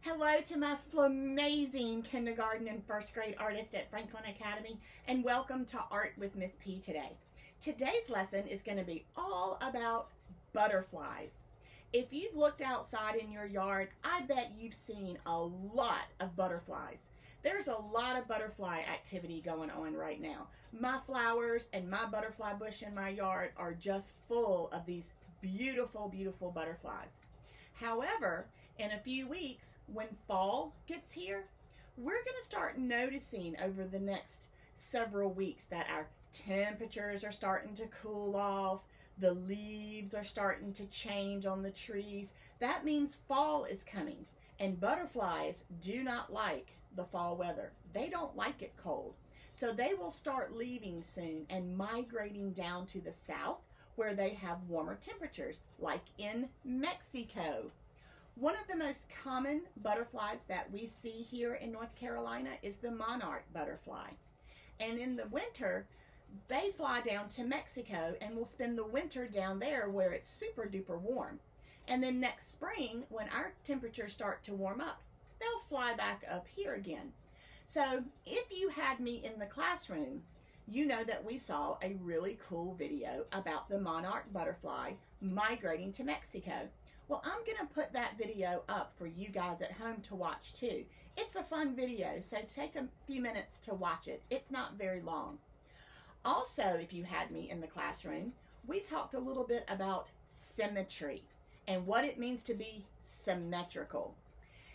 Hello to my amazing kindergarten and first grade artists at Franklin Academy, and welcome to Art with Miss P today. Today's lesson is going to be all about butterflies. If you've looked outside in your yard, I bet you've seen a lot of butterflies. There's a lot of butterfly activity going on right now. My flowers and my butterfly bush in my yard are just full of these beautiful, beautiful butterflies. However, in a few weeks, when fall gets here, we're going to start noticing over the next several weeks that our temperatures are starting to cool off, the leaves are starting to change on the trees. That means fall is coming, and butterflies do not like the fall weather. They don't like it cold. So they will start leaving soon and migrating down to the south where they have warmer temperatures, like in Mexico. One of the most common butterflies that we see here in North Carolina is the monarch butterfly. And in the winter, they fly down to Mexico and will spend the winter down there where it's super duper warm. And then next spring, when our temperatures start to warm up, they'll fly back up here again. So if you had me in the classroom, you know that we saw a really cool video about the monarch butterfly migrating to Mexico. Well, I'm going to put that video up for you guys at home to watch too. It's a fun video, so take a few minutes to watch it. It's not very long. Also, if you had me in the classroom, we talked a little bit about symmetry and what it means to be symmetrical.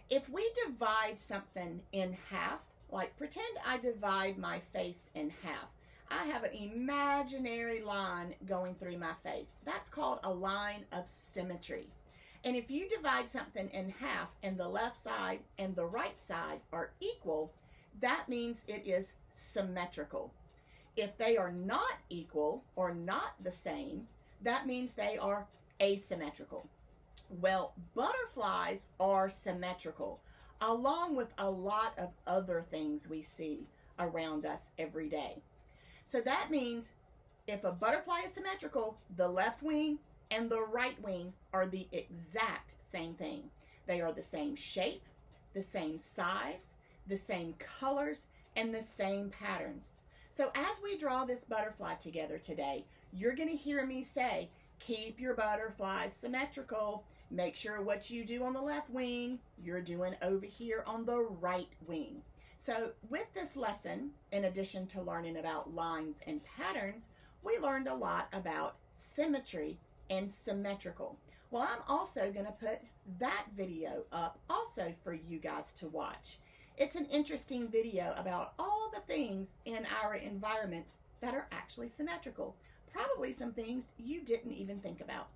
If we divide something in half, like pretend I divide my face in half. I have an imaginary line going through my face. That's called a line of symmetry. And if you divide something in half and the left side and the right side are equal, that means it is symmetrical. If they are not equal or not the same, that means they are asymmetrical. Well, butterflies are symmetrical, along with a lot of other things we see around us every day. So that means if a butterfly is symmetrical, the left wing and the right wing are the exact same thing. They are the same shape, the same size, the same colors, and the same patterns. So as we draw this butterfly together today, you're going to hear me say, keep your butterflies symmetrical. Make sure what you do on the left wing, you're doing over here on the right wing. So with this lesson, in addition to learning about lines and patterns, we learned a lot about symmetry and symmetrical. Well, I'm also going to put that video up also for you guys to watch. It's an interesting video about all the things in our environments that are actually symmetrical. Probably some things you didn't even think about.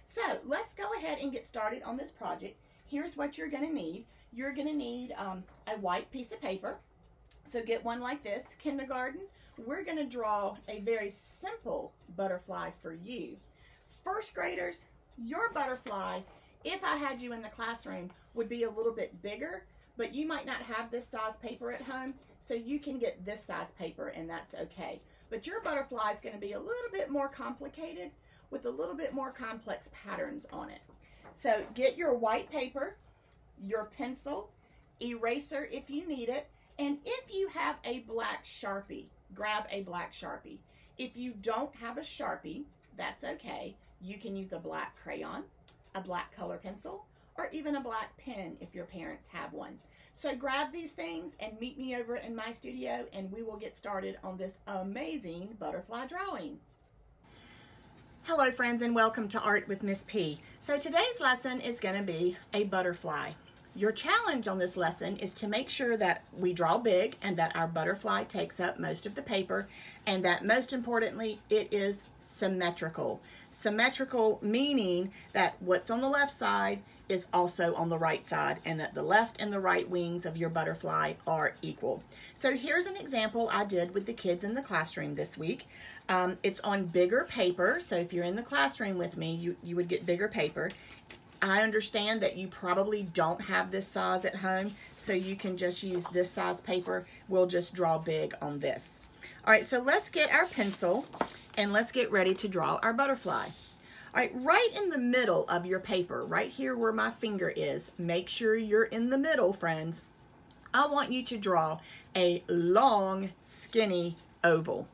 So let's go ahead and get started on this project. Here's what you're going to need. You're going to need a white piece of paper. So get one like this. Kindergarten, we're going to draw a very simple butterfly for you. First graders, your butterfly, if I had you in the classroom, would be a little bit bigger, but you might not have this size paper at home, so you can get this size paper and that's okay. But your butterfly is going to be a little bit more complicated with a little bit more complex patterns on it. So get your white paper, your pencil, eraser if you need it, and if you have a black Sharpie, grab a black Sharpie. If you don't have a Sharpie, that's okay. You can use a black crayon, a black color pencil, or even a black pen if your parents have one. So grab these things and meet me over in my studio and we will get started on this amazing butterfly drawing. Hello friends, and welcome to Art with Miss P. So today's lesson is going to be a butterfly. Your challenge on this lesson is to make sure that we draw big and that our butterfly takes up most of the paper, and that most importantly it is symmetrical. Symmetrical meaning that what's on the left side is also on the right side, and that the left and the right wings of your butterfly are equal. So here's an example I did with the kids in the classroom this week. It's on bigger paper, so if you're in the classroom with me, you would get bigger paper. I understand that you probably don't have this size at home, so you can just use this size paper. We'll just draw big on this. All right, so let's get our pencil and let's get ready to draw our butterfly. All right, right in the middle of your paper, right here where my finger is, make sure you're in the middle, friends. I want you to draw a long, skinny oval.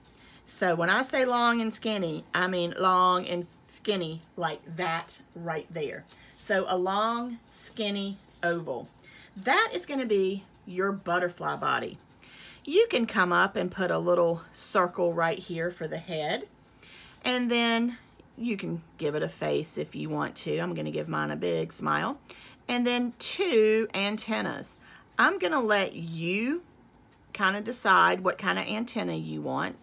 So when I say long and skinny, I mean long and skinny like that right there. So a long, skinny oval. That is going to be your butterfly body. You can come up and put a little circle right here for the head. And then you can give it a face if you want to. I'm going to give mine a big smile. And then 2 antennas. I'm going to let you kind of decide what kind of antenna you want.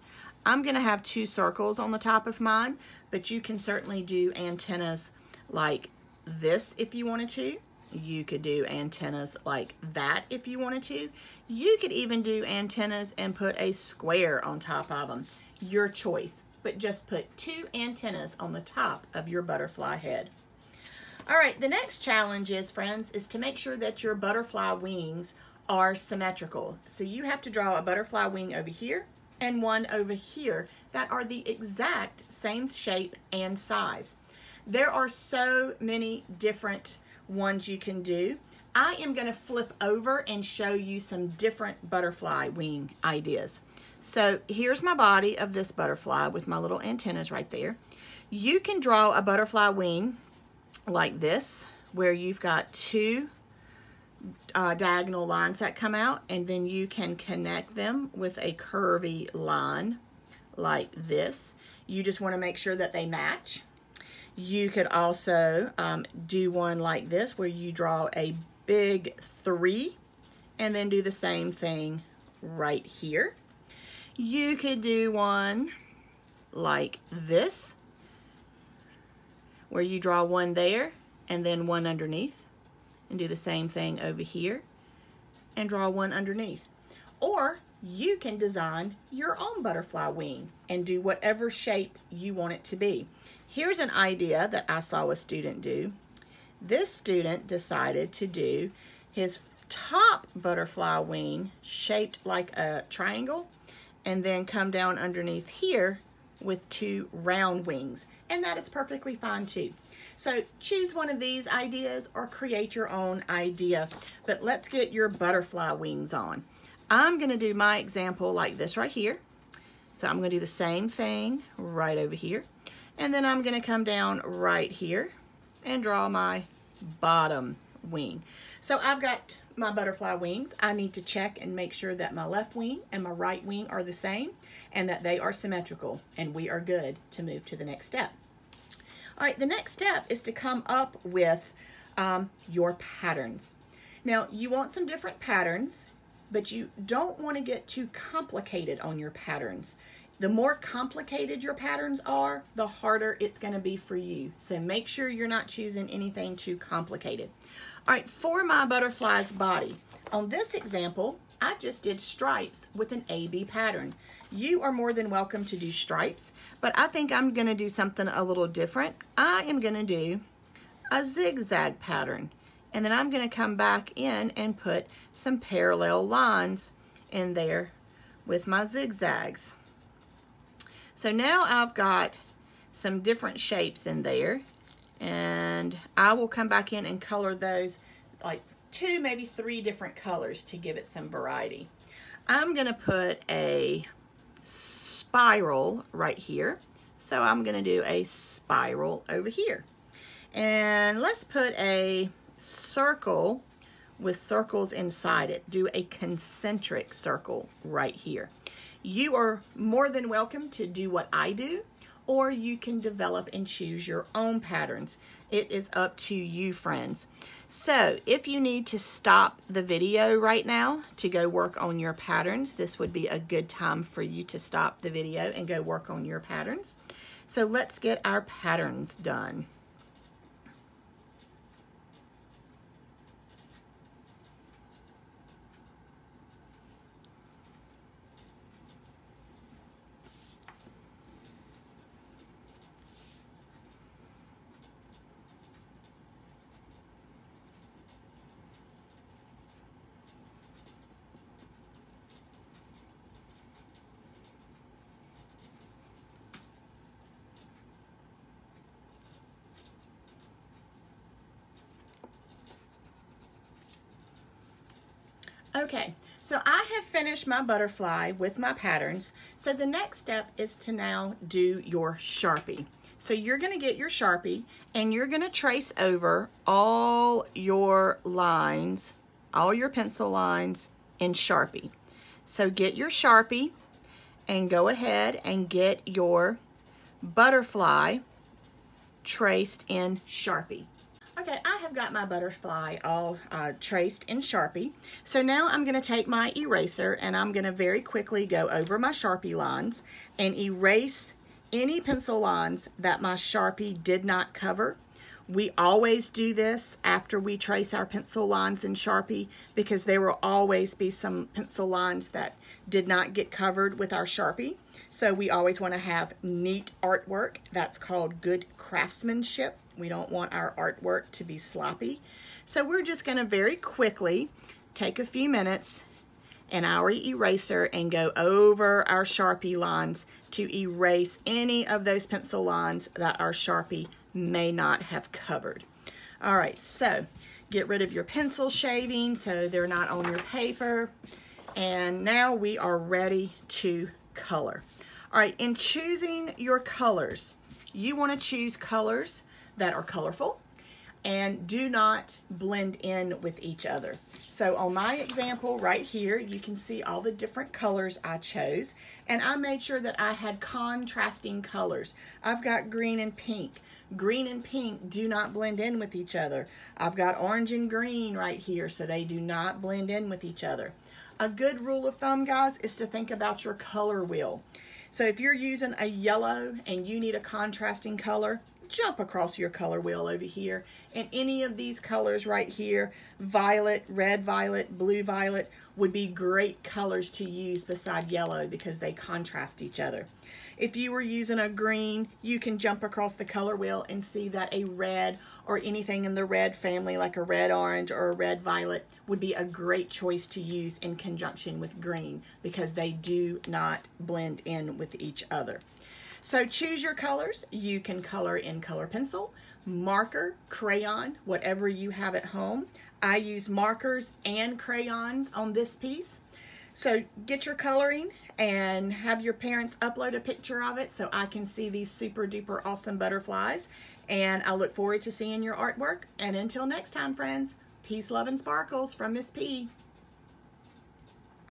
I'm going to have 2 circles on the top of mine, but you can certainly do antennas like this if you wanted to. You could do antennas like that if you wanted to. You could even do antennas and put a square on top of them. Your choice, but just put 2 antennas on the top of your butterfly head. All right, the next challenge is, friends, is to make sure that your butterfly wings are symmetrical. So you have to draw a butterfly wing over here and one over here that are the exact same shape and size. There are so many different ones you can do. I am going to flip over and show you some different butterfly wing ideas. So here's my body of this butterfly with my little antennas right there. You can draw a butterfly wing like this, where you've got 2 diagonal lines that come out, and then you can connect them with a curvy line like this. You just want to make sure that they match. You could also do one like this, where you draw a big 3 and then do the same thing right here. You could do one like this, where you draw one there and then one underneath, and do the same thing over here and draw one underneath. Or you can design your own butterfly wing and do whatever shape you want it to be. Here's an idea that I saw a student do. This student decided to do his top butterfly wing shaped like a triangle, and then come down underneath here with 2 round wings. And that is perfectly fine too. So choose one of these ideas or create your own idea. But let's get your butterfly wings on. I'm going to do my example like this right here. So I'm going to do the same thing right over here. And then I'm going to come down right here and draw my bottom wing. So I've got my butterfly wings. I need to check and make sure that my left wing and my right wing are the same and that they are symmetrical, and we are good to move to the next step. All right, the next step is to come up with your patterns. Now, you want some different patterns, but you don't want to get too complicated on your patterns. The more complicated your patterns are, the harder it's going to be for you. So make sure you're not choosing anything too complicated. All right, for my butterfly's body, on this example, I just did stripes with an AB pattern. You are more than welcome to do stripes, but I think I'm going to do something a little different. I am going to do a zigzag pattern, and then I'm going to come back in and put some parallel lines in there with my zigzags. So now I've got some different shapes in there, and I will come back in and color those like 2, maybe 3 different colors to give it some variety. I'm going to put a spiral right here. So I'm going to do a spiral over here. And let's put a circle with circles inside it. Do a concentric circle right here. You are more than welcome to do what I do, or you can develop and choose your own patterns. It is up to you, friends. So if you need to stop the video right now to go work on your patterns, this would be a good time for you to stop the video and go work on your patterns. So let's get our patterns done. Okay, so I have finished my butterfly with my patterns. So the next step is to now do your Sharpie. So you're going to get your Sharpie and you're going to trace over all your lines, all your pencil lines in Sharpie. So get your Sharpie and go ahead and get your butterfly traced in Sharpie. Okay, I have got my butterfly all traced in Sharpie. So now I'm going to take my eraser and I'm going to very quickly go over my Sharpie lines and erase any pencil lines that my Sharpie did not cover. We always do this after we trace our pencil lines in Sharpie because there will always be some pencil lines that did not get covered with our Sharpie. So we always want to have neat artwork. That's called good craftsmanship. We don't want our artwork to be sloppy. So we're just going to very quickly take a few minutes and our eraser and go over our Sharpie lines to erase any of those pencil lines that our Sharpie may not have covered. All right, so get rid of your pencil shavings so they're not on your paper. And now we are ready to color. All right, in choosing your colors, you want to choose colors that are colorful and do not blend in with each other. So on my example right here, you can see all the different colors I chose, and I made sure that I had contrasting colors. I've got green and pink. Green and pink do not blend in with each other. I've got orange and green right here, so they do not blend in with each other. A good rule of thumb, guys, is to think about your color wheel. So if you're using a yellow and you need a contrasting color, jump across your color wheel over here, and any of these colors right here, violet, red violet, blue violet, would be great colors to use beside yellow because they contrast each other. If you were using a green, you can jump across the color wheel and see that a red or anything in the red family like a red orange or a red violet would be a great choice to use in conjunction with green because they do not blend in with each other. So choose your colors. You can color in color pencil, marker, crayon, whatever you have at home. I use markers and crayons on this piece. So get your coloring and have your parents upload a picture of it so I can see these super duper awesome butterflies. And I look forward to seeing your artwork. And until next time, friends, peace, love, and sparkles from Miss P.